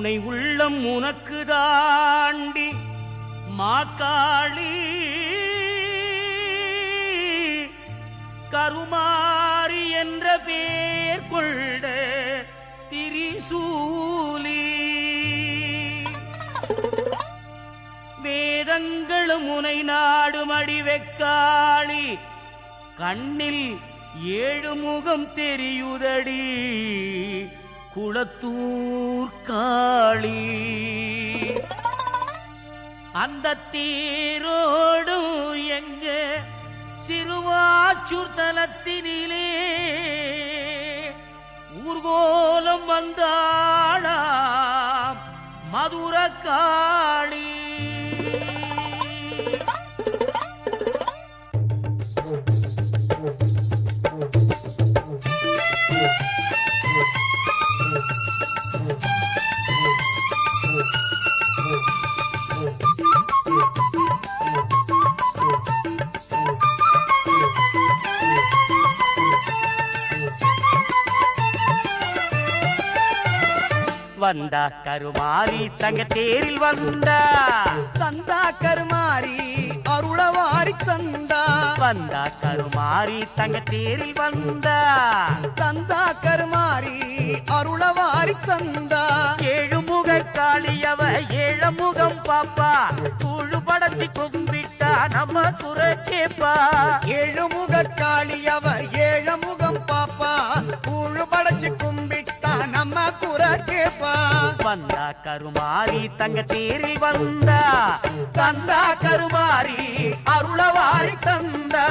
உனை உள்ளம் உனக்கு தாண்டி மாக்காளி கருமாரி என்ற பேர் கொண்ட திரிசூலி வேதங்களும் உனை நாடுமடி வெக்காளி கண்ணில் 7 முகம் தெரியுதடி குளத்தூர் காளி அந்த தேரோடும் எங்க சிறுவாச்சூர் தலத்தினிலே ஊர்கோலம் வந்தாளாம் மதுர காளி வந்தா கருமாரி தங்க தேரில் வந்தா தந்தா கருமாரி அருளவாரி தந்தா வந்தா கருமாரி தங்க தேரில் வந்தா தந்தா கருமாரி அருளவாரி தந்தா 7 முக காளியவ 7 முகம் பாப்பா கூழு படைச்சி கும்பிட்டா நம்ம குறை கேப்பா 7 முக காளியவ 7 முகம் பாப்பா கூழு படைச்சி கும்பிட்டா நம்ம குறை கேப்பா வந்தா கருமாரி தங்க தேரில் வந்தா தந்தா கருமாரி அருளவாரி தந்தா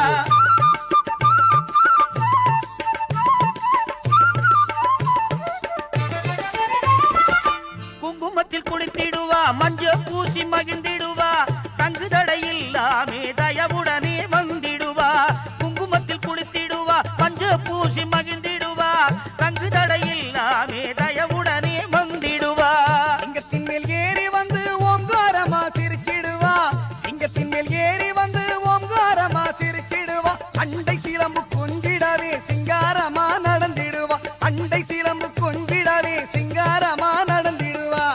குங்குமத்தில் குளித்திடுவா மஞ்ச பூசி மகிழ்ந்திடுவா தங்கு தடையில்லாமே தயவுடனே வந்திடுவா குங்குமத்தில் குளித்திடுவா மஞ்ச பூசி மகிழ்ந்திடுவா தங்கு தடையில்லாமே தயவுடனே வந்திடுவா சிங்கத்தின் மேல் ஏறி வந்து ஓங்காரமா சிரிச்சிடுவா சிங்கத்தின் மேல் ஏறி வந்து ஓங்காரமா சிரிச்சிடுவா அண்டை சிலம்பு கொஞ்சிடவே சிங்காரமா நடந்திடுவா அண்டை சிலம்பு கொஞ்சிடவே சிங்காரமா நடந்திடுவா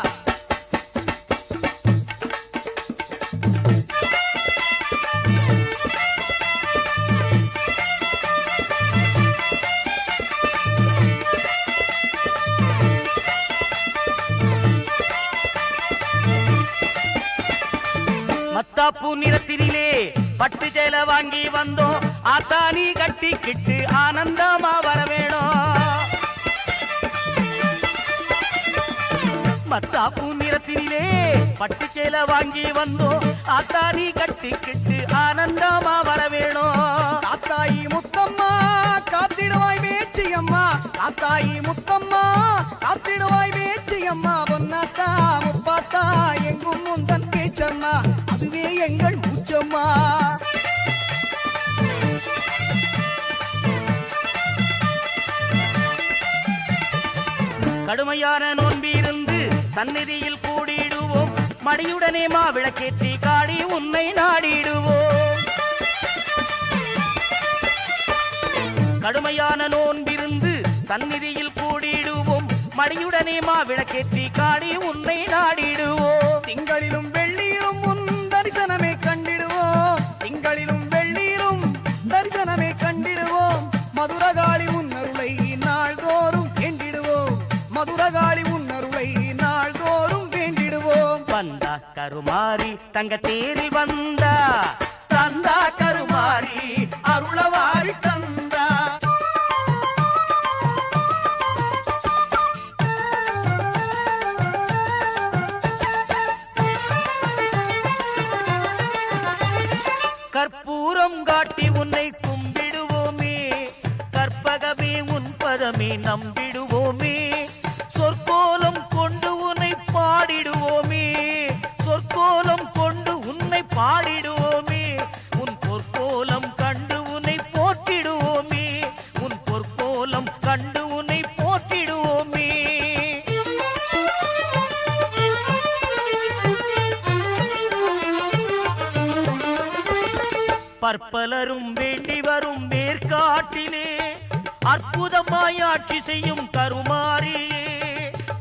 மத்தாப்பூ நிறத்தினிலே பட்டு சேல வாங்கி வந்தோம் ஆத்தானி கட்டிக்கிட்டு ஆனந்தமா வர வேணும் மத்தாப்பூ நிறத்தினிலே பட்டு சேல வாங்கி வந்தோம் ஆத்தானி கட்டிக்கிட்டு ஆனந்தமா வர வேணும் தாத்தாயி முத்தம்மா காத்திடுவாய் மேச்சியம்மா தாத்தாயி முத்தம்மா காத்திடுவாய் மேச்சியம்மா பொன்னாத்தா முப்பாத்தா எங்கும் முந்தன் பேச்சம்மா அதுவே எங்கள் மூச்சம்மா கடுமையான நோன்பிருந்து சந்நிதியில் கூடிடுவோம் மடியுடனே மாவிளக்கேற்றி காடி உன்னை நாடிடுவோம் கடுமையான நோன்பிருந்து சந்நிதியில் கூடிடுவோம் மடியுடனே மாவிளக்கேற்றி காடி உன்னை நாடிடுவோம் திங்களிலும் வெள்ளியிலும் உன் தரிசனமே கண்டிடுவோம் திங்களிலும் வெள்ளியிலும் தரிசனமே கண்டிடுவோம் மதுரகாளி உன்னருளை நாள்தோறும் வேண்டிடுவோம் மதுரகாளி உன்னருளை நாள்தோறும் வேண்டிடுவோம் வந்தா கருமாரி தங்க தேரில் வந்தா தந்தா கருமாரி அருளவாரி தந்தா கற்பூரம் காட்டி உன்னை கும்பிடுவோமே கற்பகமே உன் பதமே நம்பிடுவோமே சொற்கோலம் கொண்டு உன்னை பாடிடுவோமே சொற்கோலம் கொண்டு உன்னை பாடிடுவோமே உன் பொற்கோலம் கண்டு உன்னை போற்றிடுவோமே உன் பொற்கோலம் கண்டு உன்னை போற்றிடுவோமே பற்பலரும் வேண்டி வரும் வேர்க்காட்டிலே அற்புதமாய் ஆட்சி செய்யும் கருமாரியே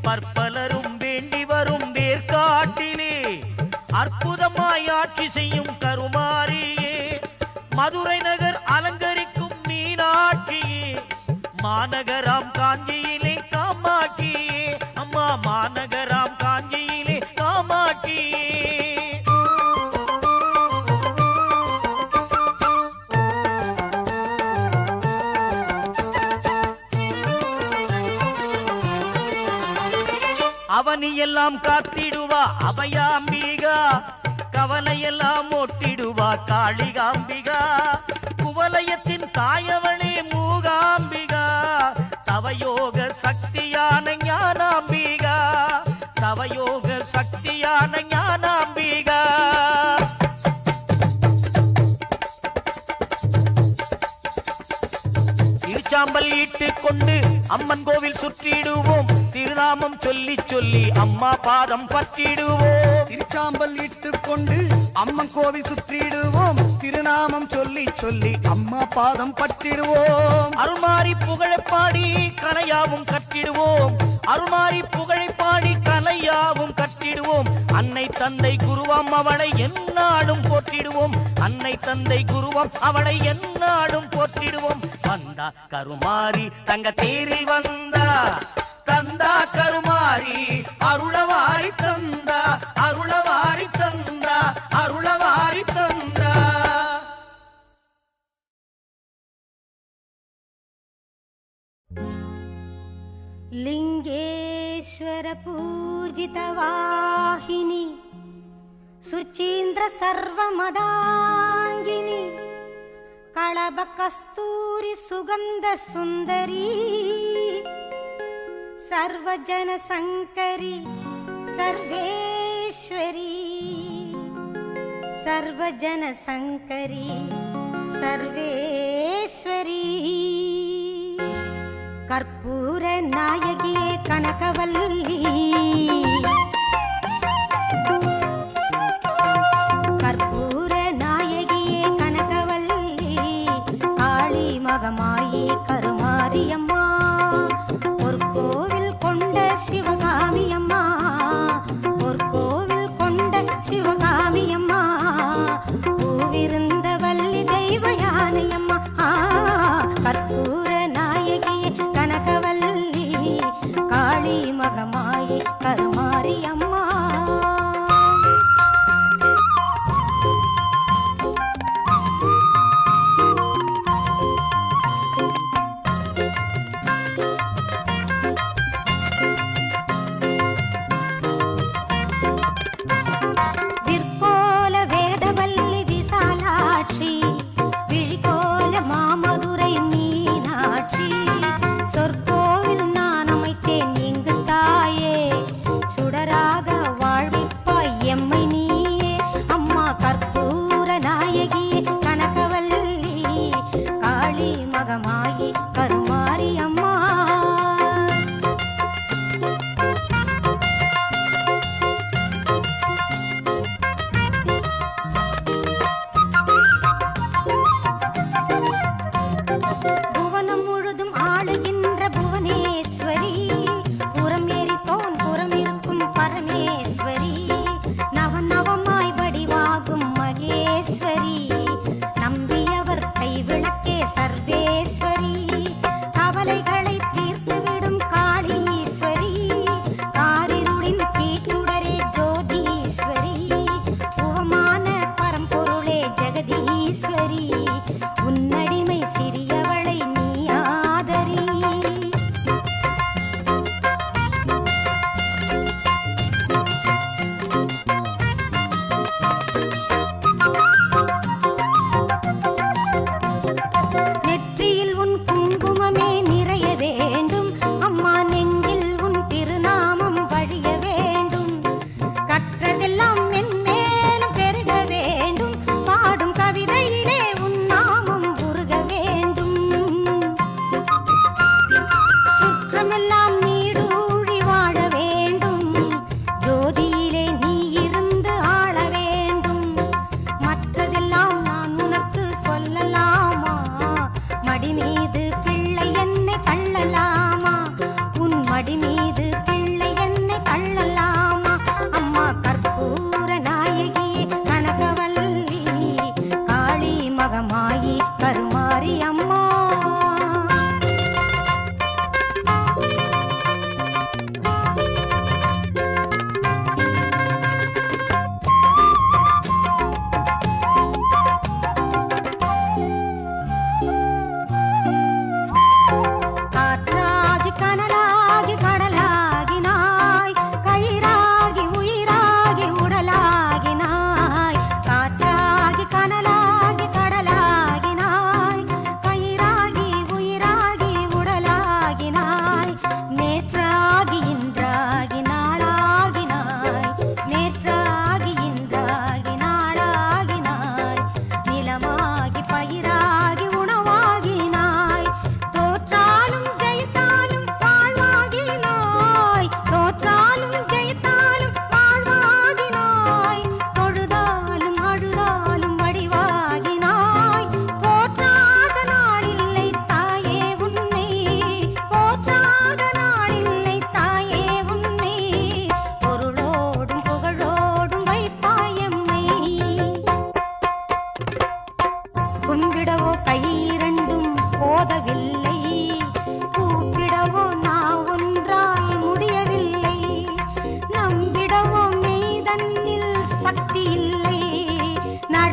பற்பலரும் வேண்டி வரும் வேர்க்காட்டிலே அற்புதமாய் ஆட்சி செய்யும் கருமாரியே, மதுரை நகர் அலங்கரிக்கும் மீனாட்சியே, மாநகராம் காஞ்சியிலே காமாட்சியே, அம்மா மாநகராம் காஞ்சியிலே காமாட்சியே. அவனியெல்லாம் காத்திடுவா அபயாம்பிகா, கவலையெல்லாம் ஓட்டிடுவா காளிகாம்பிகா, குவலயத்தின் தாயவளே மூகாம்பிகா, தவயோக சக்தியான ஞானாம்பிகா, தவயோக சக்தியான ஞானாம்பிகா. திருச்சாம்பல் இட்டுக் கொண்டு அம்மன் கோவில் சுற்றிடுவோம், திருநாமம் சொல்லி சொல்லி அம்மா பாதம் பற்றிடுவோம். திருச்சாம்பல் இட்டுக் கொண்டு அம்மன் கோவில் சுற்றிடுவோம், திருநாமம் சொல்லி சொல்லி அம்மா பாதம் பற்றிடுவோம். அருள்மாறி புகழைப்பாடி கலையாவும் கட்டிடுவோம், அருள்மாறி புகழைப்பாடி கலையாவும் கட்டிடுவோம். அன்னை தந்தை குருவாம் அவளை எந்நாளும் போற்றிடுவோம், அன்னை தந்தை குருவாம் அவளை எந்நாளும் போற்றிடுவோம். வந்தா கருமாரி தங்க தேரில் வந்தா, தந்தா கருமாரி அருளவாரி தந்தா, அருளவாரி தந்தா, அருளவாரி தந்தா. லிங்கேஸ்வர பூஜித வாஹினி சுச்சீந்திர சர்வமதாங்கினி களப கஸ்தூரி சுகந்த சுந்தரி சர்வஜன சங்கரி சர்வேஸ்வரி சர்வஜன சங்கரி சர்வேஸ்வரி கற்பூர நாயகியே கனகவல்லி கற்பூர நாயகியே கனகவல்லி காளி மகமாயி கருமாரியம்மா ஒரு கோவில் கொண்ட சிவகாமியம்மா ஒரு கோவில் கொண்ட சிவகாமியம்மா பூவிருந்த வள்ளி தெய்வ யானையம்மா கற்பூர நாயகியே கனகவல்லி காளி மகமாயி கருமா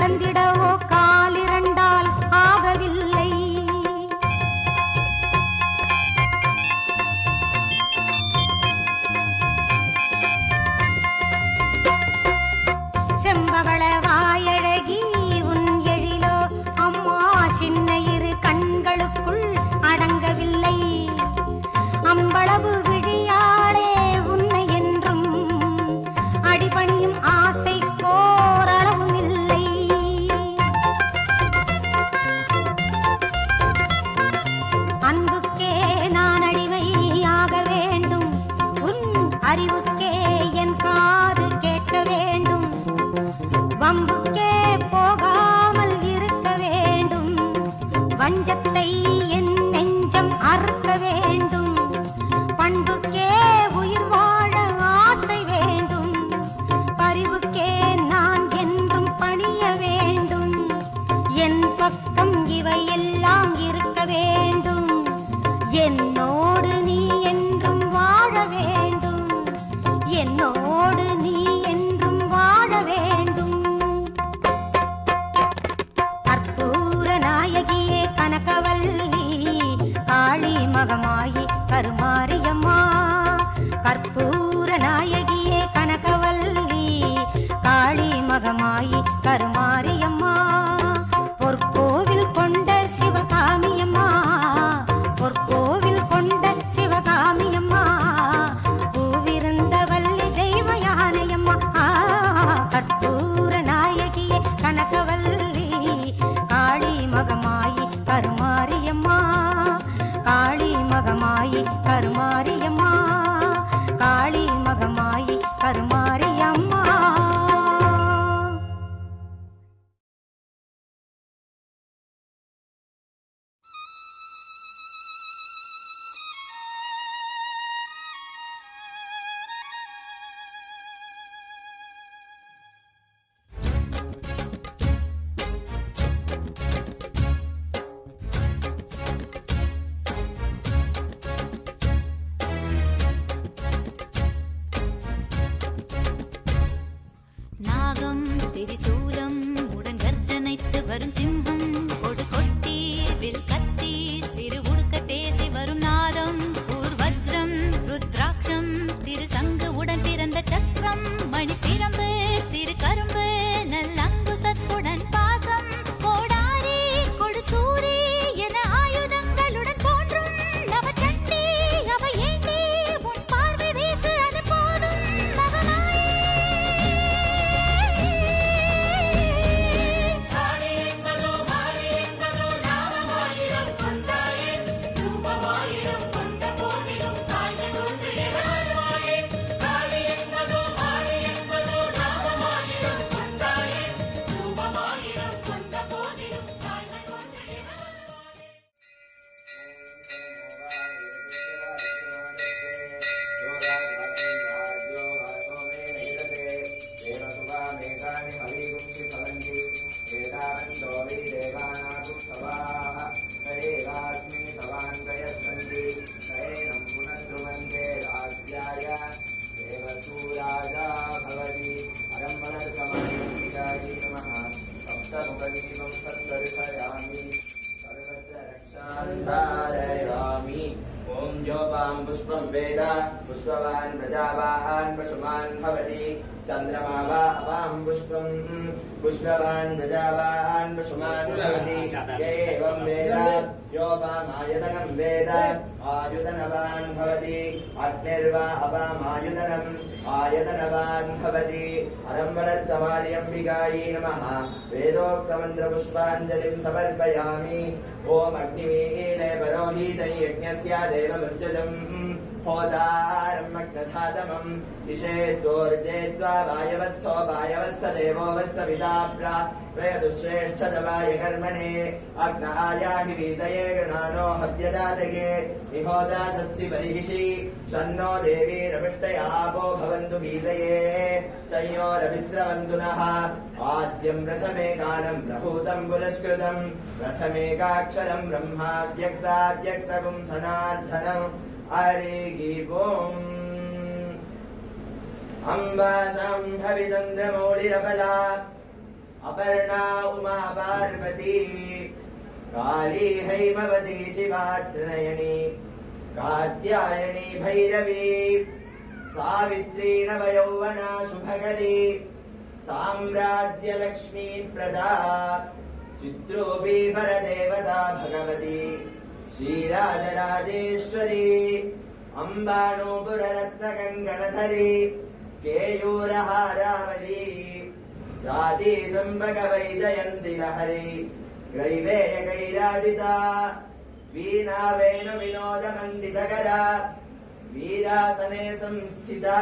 நடந்திடவோ காலிரண்டால் ஆகவில்லை. செம்பவள வாயழகி உன் எழிலோ அம்மா சின்ன இரு கண்களுக்குள் அடங்கவில்லை. அம்பளவு விழியாளே உன்னை என்றும் அடிபணியும் ஆசை கோரளவும் இல்லை. அன்புக்கே நான் அடிமையாக வேண்டும், உன் அறிவுக்கே என் காது கேட்க வேண்டும். வம்புக்கே போகாமல் இருக்க வேண்டும், வஞ்சத்தை என் நெஞ்சம் அறுக்க வேண்டும். பண்புக்கே உயிர் வாழ ஆசை வேண்டும், பரிவுக்கே நான் என்றும் பணிய வேண்டும். என் பக்கம் இவையெல்லாம் இருக்க வேண்டும், என்னோடு நீ என்றும் வாழ வேண்டும், என்னோடு நீ என்றும் வாழ வேண்டும். கற்பூர நாயகியே கனகவல்லி காளி மகமாயி கருமாரியம்மா. கற்பூர நாயகியே கனகவல்லி காளி மகமாயி கருமாரியம்மா. பொற்கோவில் கொண்ட சிவகாமியம்மா, பொற்கோவில் கொண்ட சிவகாமியம்மா. பூவிருந்த வள்ளி தெய்வ யானையம்மா. கற்பூர நாயகியே கனகவல்லி காளி மகமாயி கருமாரியம்மா. காளி மகமாயி கருமாரியம்மா, காளி மகமாயி கருமாரியம்மா. நாகம் திரிசூலம் உடங்கர்ஜனைத்து வரும் சிம்மம் கொடு கொட்டி வில் கத்தி சிறு உடுக்க பேசி வரும் நாதம் பூர்வஜ்ரம் ருத்ராட்சம் திரு சங்கு உடன் பிறந்த சக்கரம் மணி பிரம்பு சிறு கரும்பு நல்லங்குசத்துடன் பாசம் கோடாரி கொடு சூரி என ஆயுதங்களுடன் தோன்றும் நவச்சண்டி அவ ஏண்டி உன் பார்வை வீசு அது போதும் மகமாயே. पुष्पं वेद पुष्पवान् प्रजावान् पशुमान् भवति चन्द्रमा वा अवां पुष्पं पुष्पवान् प्रजावान् पशुमान् भवति य एवं वेद योपामायतनं वेद आयुधनवान् भवति अग्निर्वा अपामायुधनम् आयतनवान् भवति अरम्बलत्तमार्यम्बिकायै नमः वेदोक्तमन्त्रपुष्पाञ्जलिं समर्पयामि ॐ अग्निमीले परोहितं यज्ञस्य देवमृत्युजम् होतारम् अग्नधातमम् इषेत्वोर्जेत्वा वायवस्थो वायवस्थदेवो वत्सविताप्रा प्रयतुश्रेष्ठतवाय कर्मणे अग्नायाहि वीतये गणानो हव्यदातये निहोता सत्सि बर्हिषि शन्नो देवीरविष्टयापो भवन्तु वीतये चयोरविस्रवन्तु नः आद्यं रसमेकानं प्रभूतं पुरस्कृतं रसमेकाक्षरं ब्रह्मा व्यक्ताव्यक्तगुं सनार्दनम् हरिगिवोम् अम्बा शाम्भविचन्द्रमौलिरबला अपर्णा उमा पार्वती काली हैमवती शिवा त्रिनयनी कात्यायनी भैरवी सावित्री नवयौवना शुभकरी साम्राज्य लक्ष्मी प्रदा चित्रूपी परदेवता भगवती श्रीराजराजेश्वरी अम्बानूपुररत्नकङ्कणधरी केयूरहारावली जाति जम्बकवैजयन्ति लहरी ग्रैवेयकैराजिता वीणा वेणुविनोदमण्डितकरा वीरासने संस्थिता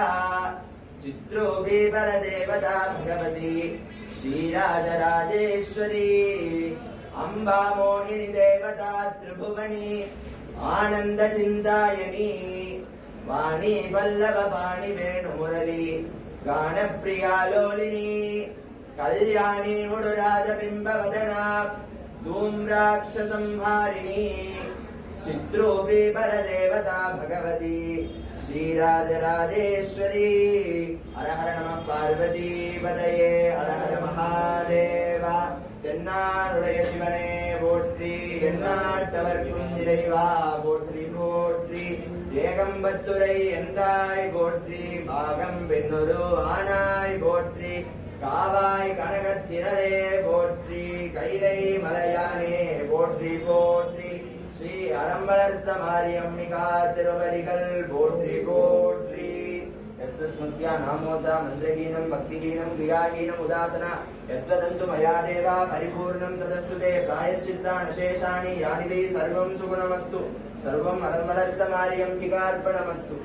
चित्रूपी परदेवता भगवती श्रीराजराजेश्वरी अम्बा मोहिनी देवता त्रिभुवनी आनन्दचिन्तायणी वाणी वल्लभपाणि वेणुमुरली गानप्रिया लोलिनी कल्याणी उडुराजबिम्बवदना धूम्राक्षसंहारिणी चित्रूपी परदेवता भगवती श्रीराजराजेश्वरी हर हर नमः पार्वती पतये हर हर महादेव தென்னாருடைய சிவனே போற்றி எந்நாட்டவர்க்கும் இறைவா போற்றி போற்றி ஏகம்பத்துரை எந்தாய் போற்றி பாகம் பெண்ணொரு ஆனாய் போற்றி காவாய் கனகத்திரரே போற்றி கைலை மலையானே போற்றி போற்றி ஸ்ரீ அறம்பளர்த்த மாரியம்மிகா திருவடிகள் போற்றி போற்றி यस्मत्या नामोचा मन्त्रहीनं भक्तिहीनं क्रियाहीनं उदासना यत्त्वदन्तु मया देवा परिपूर्णं तदस्तु ते प्रायश्चित्तानि शेषाणि यानि वै सर्वं सुगुणमस्तु सर्वं अरमणर्तमार्यं किगार्पणमस्तु।